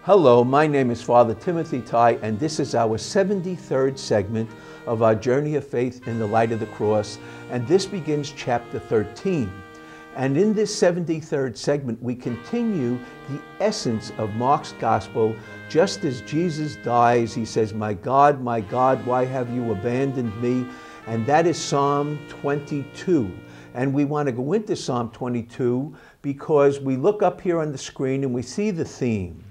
Hello, my name is Father Tighe, and this is our 73rd segment of our journey of faith in the light of the cross, and this begins chapter 13. And in this 73rd segment, we continue the essence of Mark's gospel. Just as Jesus dies, he says, my God, why have you abandoned me?" And that is Psalm 22. And we want to go into Psalm 22 because we look up here on the screen and we see the theme.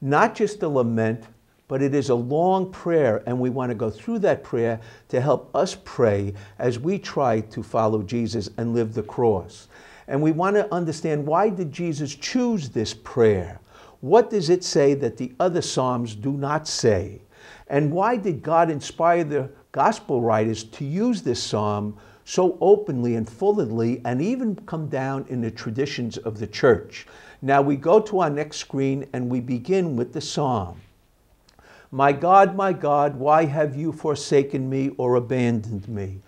Not just a lament, but it is a long prayer, and we want to go through that prayer to help us pray as we try to follow Jesus and live the cross. And we want to understand, why did Jesus choose this prayer? What does it say that the other Psalms do not say? And why did God inspire the gospel writers to use this psalm so openly and fully, and even come down in the traditions of the church? Now we go to our next screen and we begin with the psalm. My God, why have you forsaken me or abandoned me?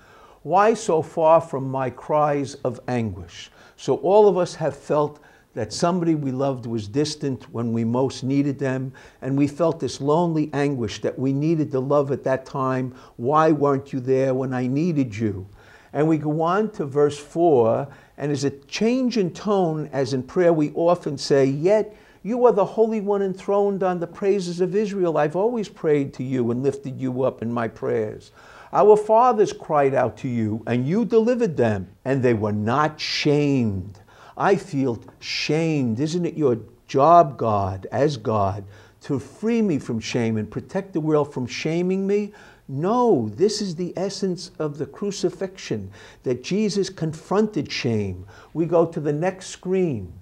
Why so far from my cries of anguish? So all of us have felt that somebody we loved was distant when we most needed them, and we felt this lonely anguish that we needed the love at that time. Why weren't you there when I needed you? And we go on to verse 4, and there's a change in tone, as in prayer we often say, "Yet you are the Holy One enthroned on the praises of Israel. I've always prayed to you and lifted you up in my prayers. Our fathers cried out to you, and you delivered them, and they were not shamed." I feel shamed. Isn't it your job, God, as God, to free me from shame and protect the world from shaming me? No, this is the essence of the crucifixion, that Jesus confronted shame. We go to the next screen.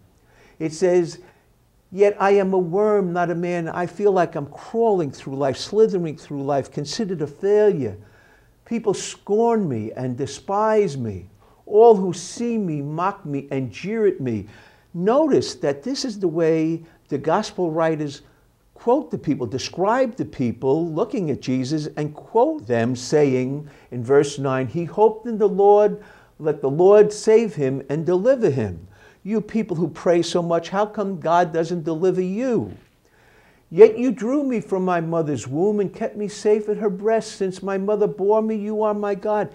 It says, "Yet I am a worm, not a man. I feel like I'm crawling through life, slithering through life, considered a failure. People scorn me and despise me. All who see me mock me and jeer at me." Notice that this is the way the gospel writers quote the people, describe the people looking at Jesus, and quote them saying in verse 9, "He hoped in the Lord, let the Lord save him and deliver him." You people who pray so much, how come God doesn't deliver you? "Yet you drew me from my mother's womb and kept me safe at her breast. Since my mother bore me, you are my God."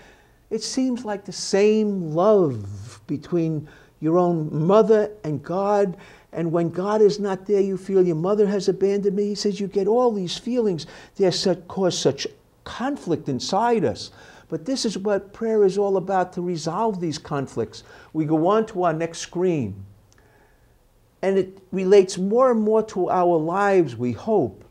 It seems like the same love between your own mother and God. And when God is not there, you feel your mother has abandoned me. He says you get all these feelings. They cause such conflict inside us. But this is what prayer is all about, to resolve these conflicts. We go on to our next screen. And it relates more and more to our lives, we hope.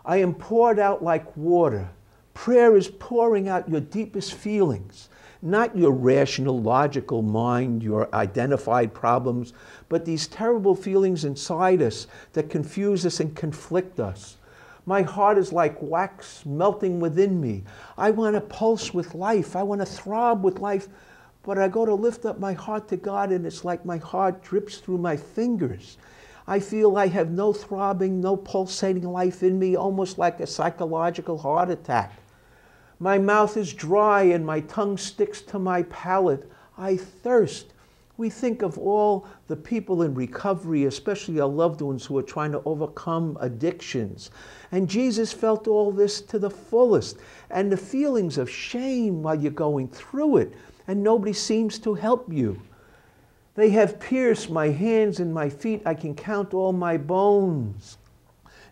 "I am poured out like water." Prayer is pouring out your deepest feelings. Not your rational, logical mind, your identified problems, but these terrible feelings inside us that confuse us and conflict us. "My heart is like wax melting within me. I want to pulse with life. I want to throb with life. But I go to lift up my heart to God, and it's like my heart drips through my fingers. I feel I have no throbbing, no pulsating life in me, almost like a psychological heart attack. My mouth is dry and my tongue sticks to my palate. I thirst." We think of all the people in recovery, especially our loved ones who are trying to overcome addictions. And Jesus felt all this to the fullest. And the feelings of shame while you're going through it, and nobody seems to help you. "They have pierced my hands and my feet. I can count all my bones."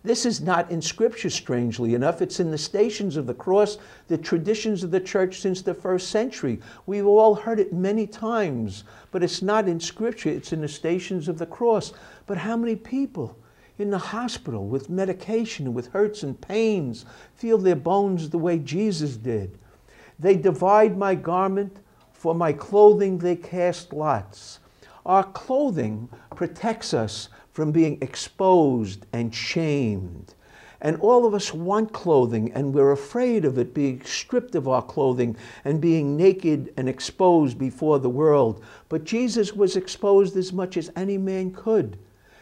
This is not in Scripture, strangely enough. It's in the Stations of the Cross, the traditions of the church since the first century. We've all heard it many times, but it's not in Scripture. It's in the Stations of the Cross. But how many people in the hospital with medication, with hurts and pains, feel their bones the way Jesus did? "They divide my garment, for my clothing they cast lots." Our clothing protects us from being exposed and shamed. And all of us want clothing, and we're afraid of it being stripped of our clothing and being naked and exposed before the world. But Jesus was exposed as much as any man could.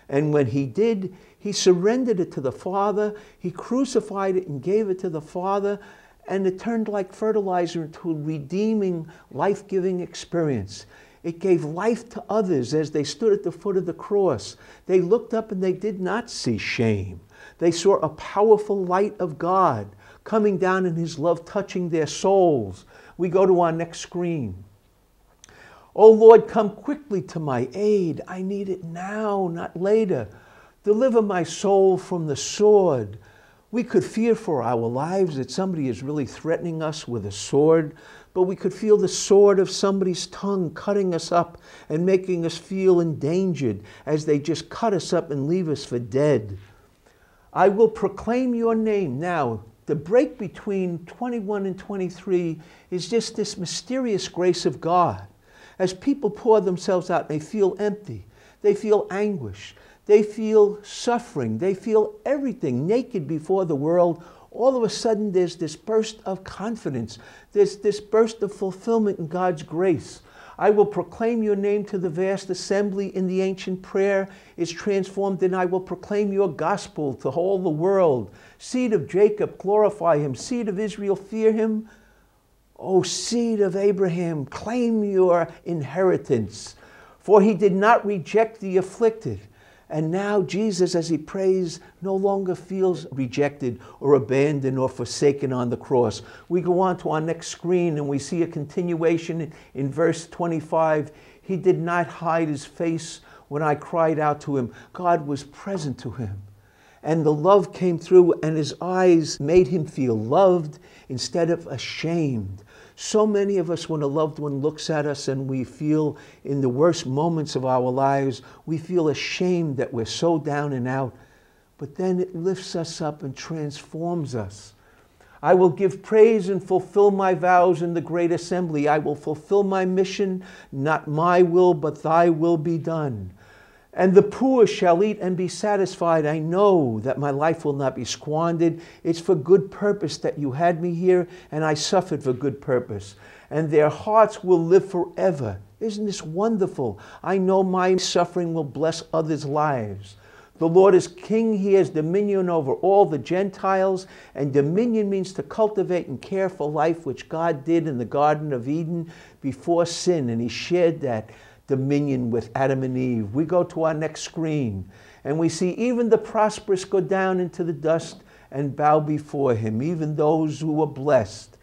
And when he did, he surrendered it to the Father. He crucified it and gave it to the Father, and it turned like fertilizer into a redeeming, life-giving experience. It gave life to others as they stood at the foot of the cross. They looked up and they did not see shame. They saw a powerful light of God coming down in his love, touching their souls. We go to our next screen. Oh Lord, come quickly to my aid. I need it now, not later. Deliver my soul from the sword. We could fear for our lives that somebody is really threatening us with a sword, but we could feel the sword of somebody's tongue cutting us up and making us feel endangered as they just cut us up and leave us for dead. I will proclaim your name. Now, the break between 21 and 23 is just this mysterious grace of God. As people pour themselves out, they feel empty, they feel anguish, they feel suffering, they feel everything naked before the world. All of a sudden there's this burst of confidence, there's this burst of fulfillment in God's grace. I will proclaim your name to the vast assembly. In the ancient prayer is transformed in I will proclaim your gospel to all the world. Seed of Jacob, glorify him. Seed of Israel, fear him. O seed of Abraham, claim your inheritance. For he did not reject the afflicted. And now Jesus, as he prays, no longer feels rejected or abandoned or forsaken on the cross. We go on to our next screen and we see a continuation in verse 25. He did not hide his face when I cried out to him. God was present to him. And the love came through and his eyes made him feel loved instead of ashamed. So many of us, when a loved one looks at us and we feel in the worst moments of our lives, we feel ashamed that we're so down and out. But then it lifts us up and transforms us. I will give praise and fulfill my vows in the great assembly. I will fulfill my mission, not my will, but thy will be done. And the poor shall eat and be satisfied. I know that my life will not be squandered. It's for good purpose that you had me here, and I suffered for good purpose. And their hearts will live forever. Isn't this wonderful? I know my suffering will bless others' lives. The Lord is king. He has dominion over all the Gentiles. And dominion means to cultivate and care for life, which God did in the Garden of Eden before sin. And he shared that dominion with Adam and Eve. We go to our next screen and we see even the prosperous go down into the dust and bow before him. Even those who were blessed,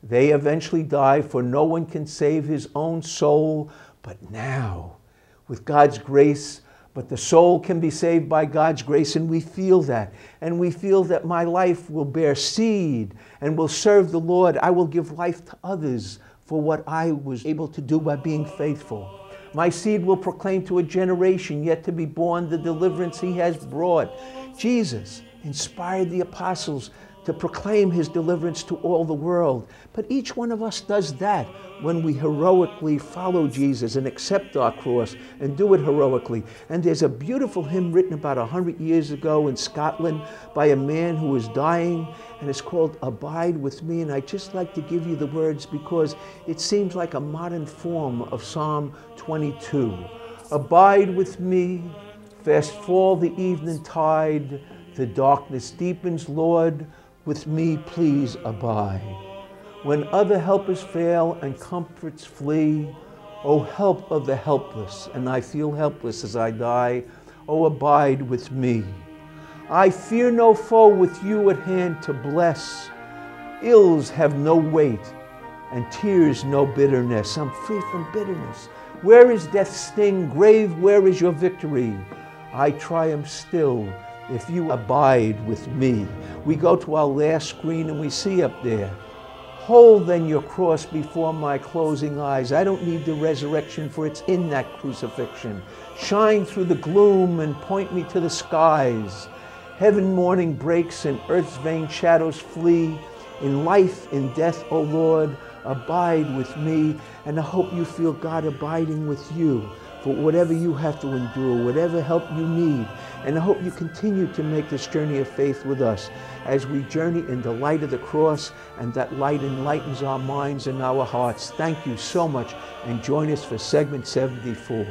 they eventually die, for no one can save his own soul but now with God's grace. But the soul can be saved by God's grace, and we feel that. And we feel that my life will bear seed and will serve the Lord. I will give life to others for what I was able to do by being faithful. My seed will proclaim to a generation yet to be born the deliverance he has brought. Jesus inspired the apostles to proclaim his deliverance to all the world. But each one of us does that when we heroically follow Jesus and accept our cross and do it heroically. And there's a beautiful hymn written about 100 years ago in Scotland by a man who was dying, and it's called Abide With Me. And I'd just like to give you the words because it seems like a modern form of Psalm 22. Abide with me, fast fall the evening tide, the darkness deepens, Lord, with me please abide. When other helpers fail and comforts flee, O help of the helpless, and I feel helpless as I die, O abide with me. I fear no foe with you at hand to bless. Ills have no weight, and tears no bitterness. I'm free from bitterness. Where is death's sting? Grave, where is your victory? I triumph still if you abide with me. We go to our last screen and we see up there, hold then your cross before my closing eyes. I don't need the resurrection, for it's in that crucifixion. Shine through the gloom and point me to the skies. Heaven morning breaks and earth's vain shadows flee. In life, in death, O Lord, abide with me. And I hope you feel God abiding with you for whatever you have to endure, whatever help you need. And I hope you continue to make this journey of faith with us as we journey in the light of the cross, and that light enlightens our minds and our hearts. Thank you so much, and join us for segment 74.